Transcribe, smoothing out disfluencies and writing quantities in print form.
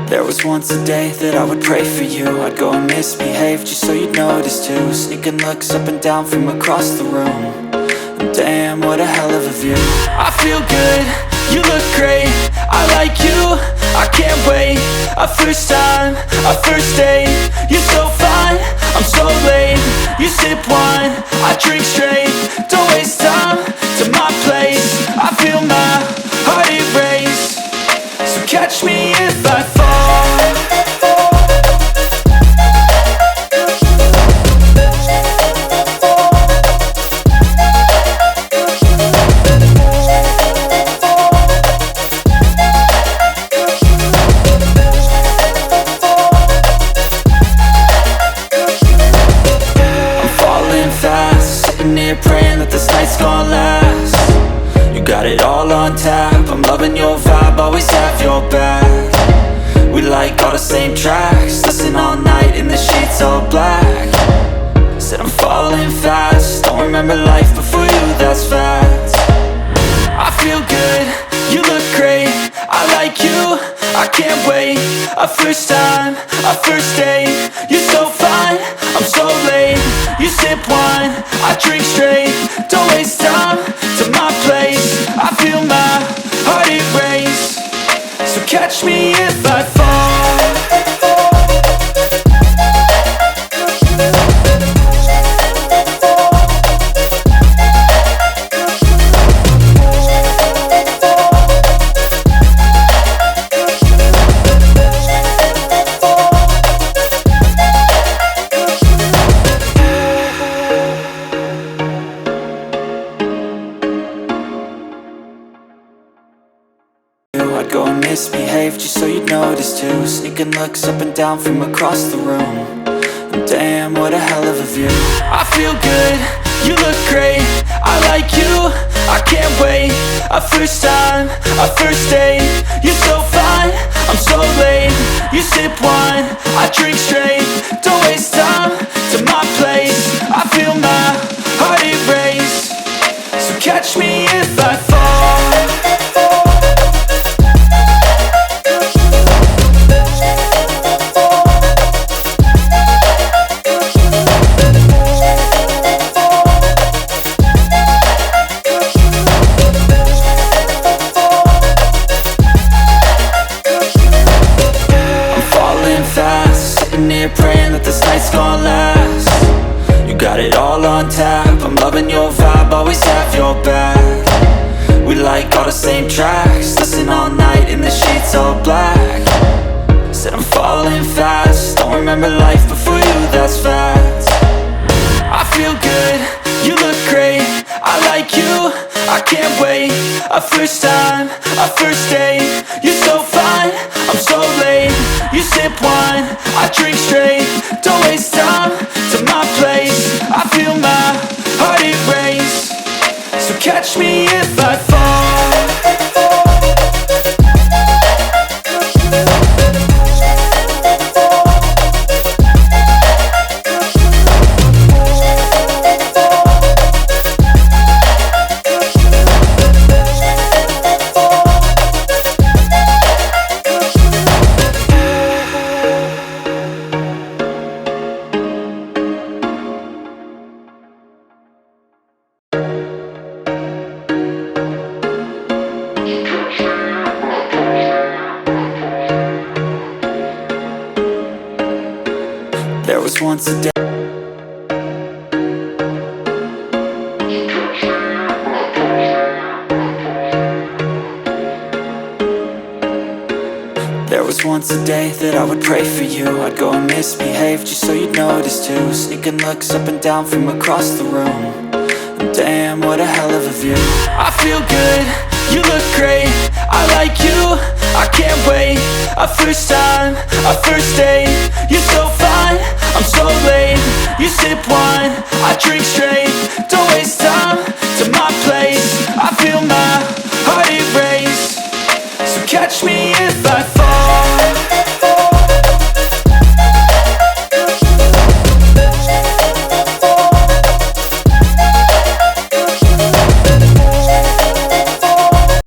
There was once a day that I would pray for you. I'd go and misbehave just so you'd notice too. Sneaking looks up and down from across the room. And damn, what a hell of a view. I feel good, you look great, I like you, I can't wait. A first time, a first date. You're so fine, I'm so late. You sip wine, I drink straight. Don't waste time to my place. I feel my heart erase. So catch me if I fall. Praying that this night's gonna last. You got it all on tap, I'm loving your vibe, always have your back. We like all the same tracks, listen all night in the sheets all black. Said I'm falling fast, don't remember life before you, that's fact. I feel good, you look great, I like you, I can't wait. A first time, a first date. You're so fine, I'm so late. You sip wine, I drink straight. Don't waste time to my place. I feel my heart erase. So catch me if I fall. I'd go and misbehave just so you'd notice too. Sneaking looks up and down from across the room. And damn, what a hell of a view. I feel good, you look great, I like you, I can't wait. A first time, a first date. You're so fine, I'm so late. You sip wine, I drink straight. Don't waste time to my place. I feel my heart erase. So catch me if I fall. Praying that this night's gonna last. You got it all on tap, I'm loving your vibe, always have your back. We like all the same tracks, listen all night in the sheets all black. Said I'm falling fast, don't remember life before you, that's fact. I feel good, you look great, I like you, I can't wait. A first time, a first date. You're so fine, I'm so late. You sip wine, I drink straight. Don't waste time to my place. I feel my heart erase. So catch me if I fall. There was once a day. There was once a day that I would pray for you. I'd go and misbehave just so you'd notice too. Sneaking looks up and down from across the room. And damn, what a hell of a view. I feel good, you look great, I like you, I can't wait. A first time, a first date. You're so fine, I'm so late. You sip wine, I drink straight. Don't waste time to my place. I feel my heart erase. So catch me if I fall.